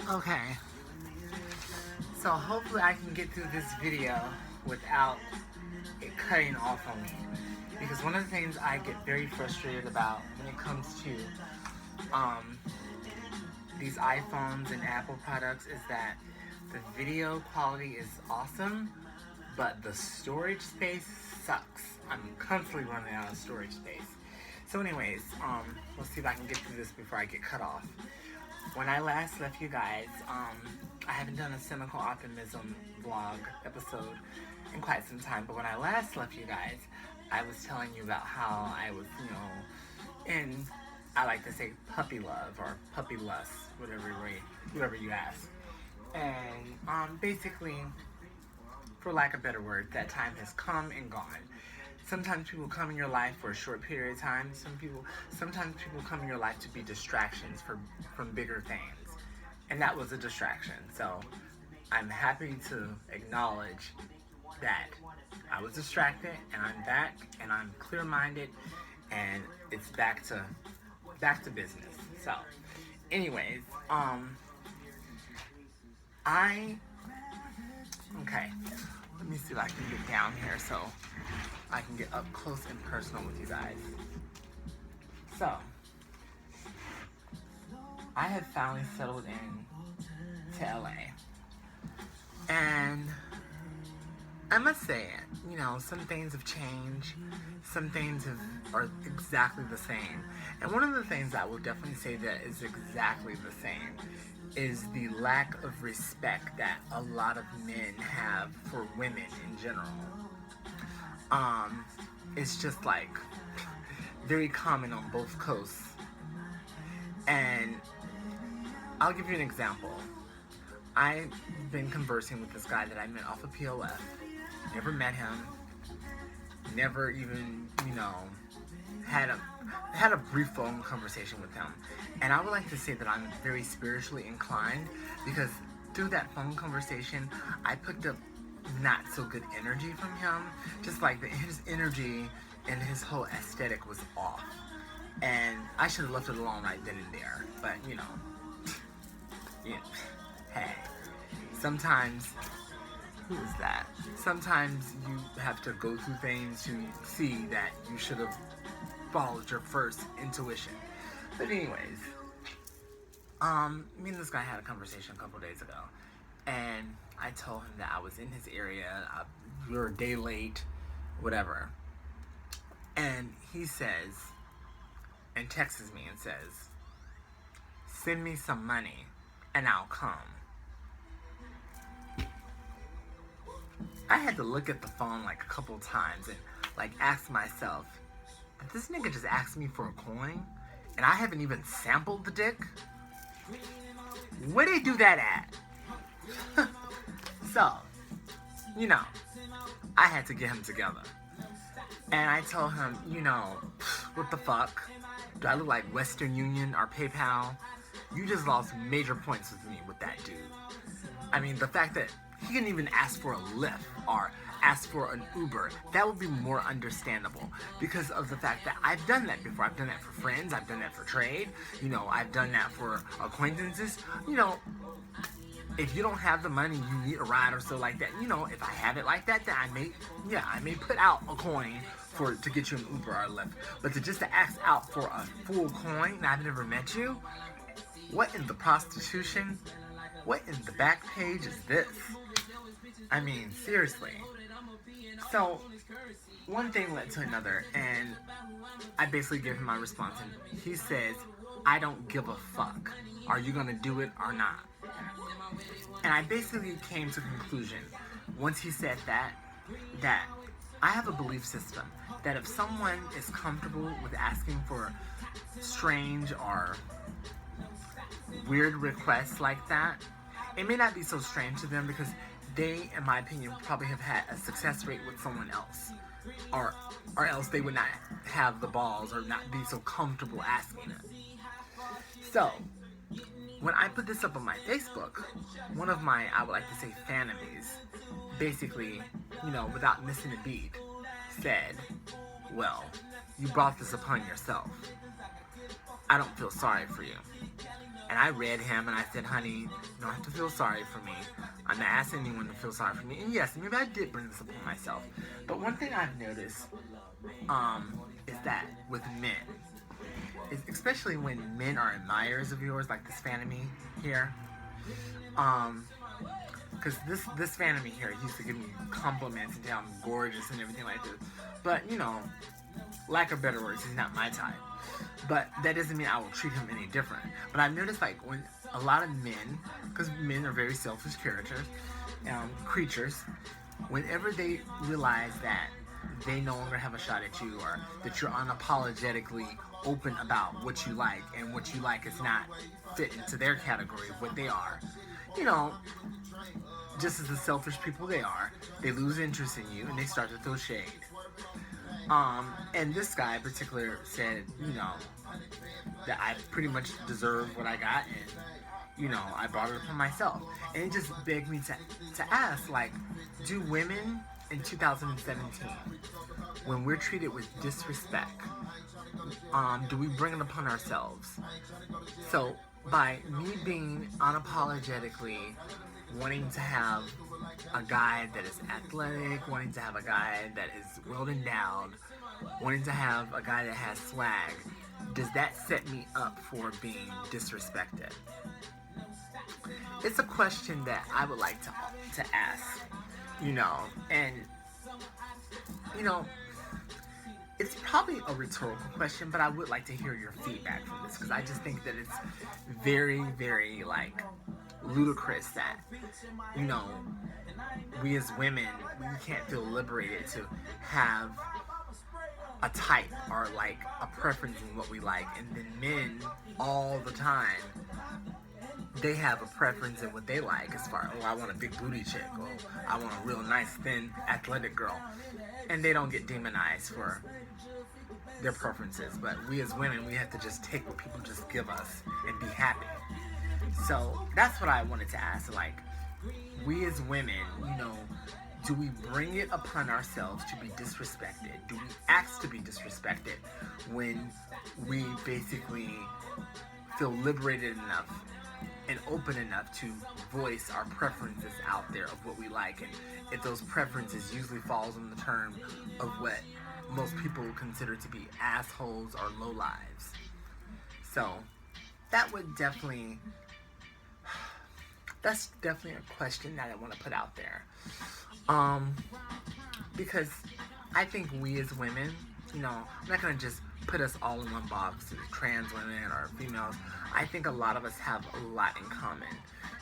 Okay, so hopefully I can get through this video without it cutting off on me. Because one of the things I get very frustrated about when it comes to these iPhones and Apple products is that the video quality is awesome, but the storage space sucks. I'm constantly running out of storage space. So anyways, let's see if I can get through this before I get cut off. When I last left you guys, I haven't done a Cynical Optimism vlog episode in quite some time, but when I last left you guys, I was telling you about how I was, in, I like to say puppy love or puppy lust, whatever you ask. And basically, for lack of a better word, that time has come and gone. Sometimes people come in your life for a short period of time. Sometimes people come in your life to be distractions from bigger things. And that was a distraction. So I'm happy to acknowledge that I was distracted and I'm back and I'm clear-minded and it's back to business. So anyways, okay, let me see if I can get down here so I can get up close and personal with you guys. So, I have finally settled in to LA. And I must say, some things have changed. Some things are exactly the same. And one of the things I will definitely say that is exactly the same is the lack of respect that a lot of men have for women in general. It's just like very common on both coasts. And I'll give you an example. I've been conversing with this guy that I met off of POF. Never met him. Never even, had a brief phone conversation with him. And I would like to say that I'm very spiritually inclined because through that phone conversation, I picked up not so good energy from him. Just like his energy and his whole aesthetic was off. And I should have left it alone right then and there. But, hey, sometimes, who is that? Sometimes you have to go through things to see that you should have followed your first intuition. But anyways, me and this guy had a conversation a couple days ago. And I told him that I was in his area, we were a day late, whatever. And he says, and texts me and says, send me some money and I'll come. I had to look at the phone like a couple times and ask myself, did this nigga just ask me for a coin? And I haven't even sampled the dick? Where they do that at? So, I had to get him together. And I told him, what the fuck? Do I look like Western Union or PayPal? You just lost major points with me with that dude. I mean, the fact that he didn't even ask for a Lyft or ask for an Uber, that would be more understandable because of the fact that I've done that before. I've done that for friends. I've done that for trade. I've done that for acquaintances. If you don't have the money, you need a ride or so like that. If I have it like that, then I may put out a coin to get you an Uber or a Lyft. But to ask out for a full coin, and I've never met you, what in the prostitution? What in the back page is this? I mean, seriously. So, one thing led to another, and I basically gave him my response, and he says, I don't give a fuck. Are you gonna do it or not? And I basically came to the conclusion, once he said that I have a belief system that if someone is comfortable with asking for strange or weird requests like that, it may not be so strange to them because they, in my opinion, probably have had a success rate with someone else. Or else they would not have the balls or not be so comfortable asking it. So, when I put this up on my Facebook, one of my, I would like to say, fanamies, basically, without missing a beat, said, well, you brought this upon yourself. I don't feel sorry for you. And I read him and I said, honey, you don't have to feel sorry for me. I'm not asking anyone to feel sorry for me. And yes, maybe I did bring this upon myself. But one thing I've noticed is that with men, especially when men are admirers of yours, like this fan of me here, because this fan of me here used to give me compliments and tell I'm gorgeous and everything like this. But, you know, lack of better words, he's not my type. But that doesn't mean I will treat him any different. But I've noticed, like, when a lot of men, because men are very selfish creatures, whenever they realize that they no longer have a shot at you, or that you're unapologetically open about what you like, and what you like is not fit into their category of what they are, you know, just as the selfish people they are, they lose interest in you and they start to throw shade. And this guy in particular said, you know, that I pretty much deserve what I got, and, you know, I brought it upon myself. And it just begged me to ask, like, do women in 2017, when we're treated with disrespect, do we bring it upon ourselves? So, by me being unapologetically wanting to have a guy that is athletic, wanting to have a guy that is well endowed, wanting to have a guy that has swag, does that set me up for being disrespected? It's a question that I would like to ask, you know, and, you know, it's probably a rhetorical question, but I would like to hear your feedback from this, because I just think that it's very, very, like, ludicrous that, you know, we as women, we can't feel liberated to have a type or, like, a preference in what we like, and then men all the time, they have a preference in what they like, as far, oh, I want a big booty chick, or I want a real nice, thin, athletic girl, and they don't get demonized for their preferences. But we as women, we have to just take what people just give us and be happy. So that's what I wanted to ask, like, we as women, you know, do we bring it upon ourselves to be disrespected? Do we ask to be disrespected when we basically feel liberated enough and open enough to voice our preferences out there of what we like, and if those preferences usually falls on the term of what most people consider to be assholes or lowlives? So that's definitely a question that I want to put out there, because I think we as women, you know, I'm not going to just put us all in one box as trans women or females. I think a lot of us have a lot in common,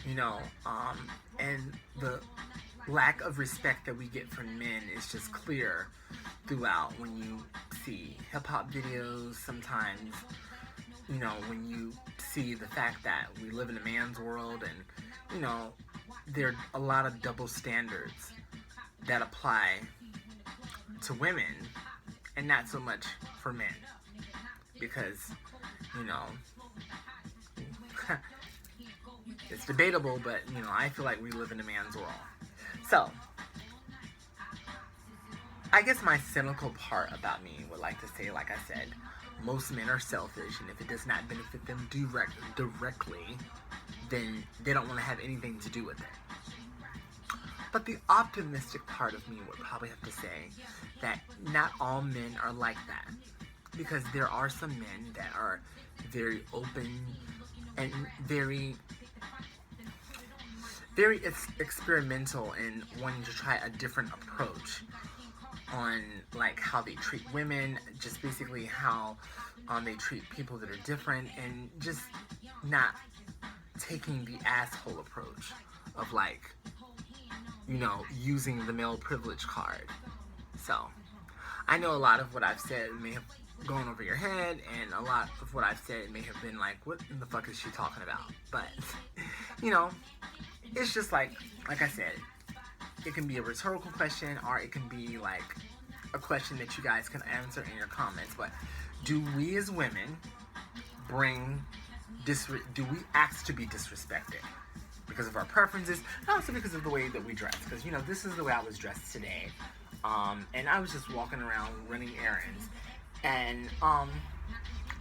you know, and the lack of respect that we get from men is just clear throughout when you see hip-hop videos sometimes, you know, when you see the fact that we live in a man's world, and, you know, there are a lot of double standards that apply to women and not so much for men, because, you know, it's debatable, but, you know, I feel like we live in a man's world. So, I guess my cynical part about me would like to say, like I said, most men are selfish, and if it does not benefit them directly, then they don't want to have anything to do with it. But the optimistic part of me would probably have to say that not all men are like that, because there are some men that are very open and very experimental in wanting to try a different approach on, like, how they treat women, just basically how they treat people that are different, and just not taking the asshole approach of, like, you know, using the male privilege card. So, I know a lot of what I've said may have gone over your head, and a lot of what I've said may have been like, what in the fuck is she talking about? But, you know, it's just like I said, it can be a rhetorical question, or it can be like a question that you guys can answer in your comments. But do we as women do we ask to be disrespected because of our preferences, and also because of the way that we dress? Because, you know, this is the way I was dressed today, and I was just walking around running errands, and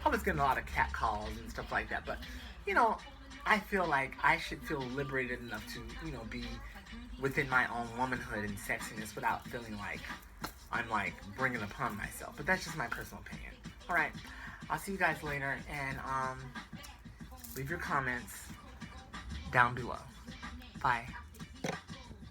I was getting a lot of cat calls and stuff like that. But, you know, I feel like I should feel liberated enough to, you know, be within my own womanhood and sexiness without feeling like I'm like bringing it upon myself. But that's just my personal opinion. All right, I'll see you guys later, and leave your comments down below. Bye.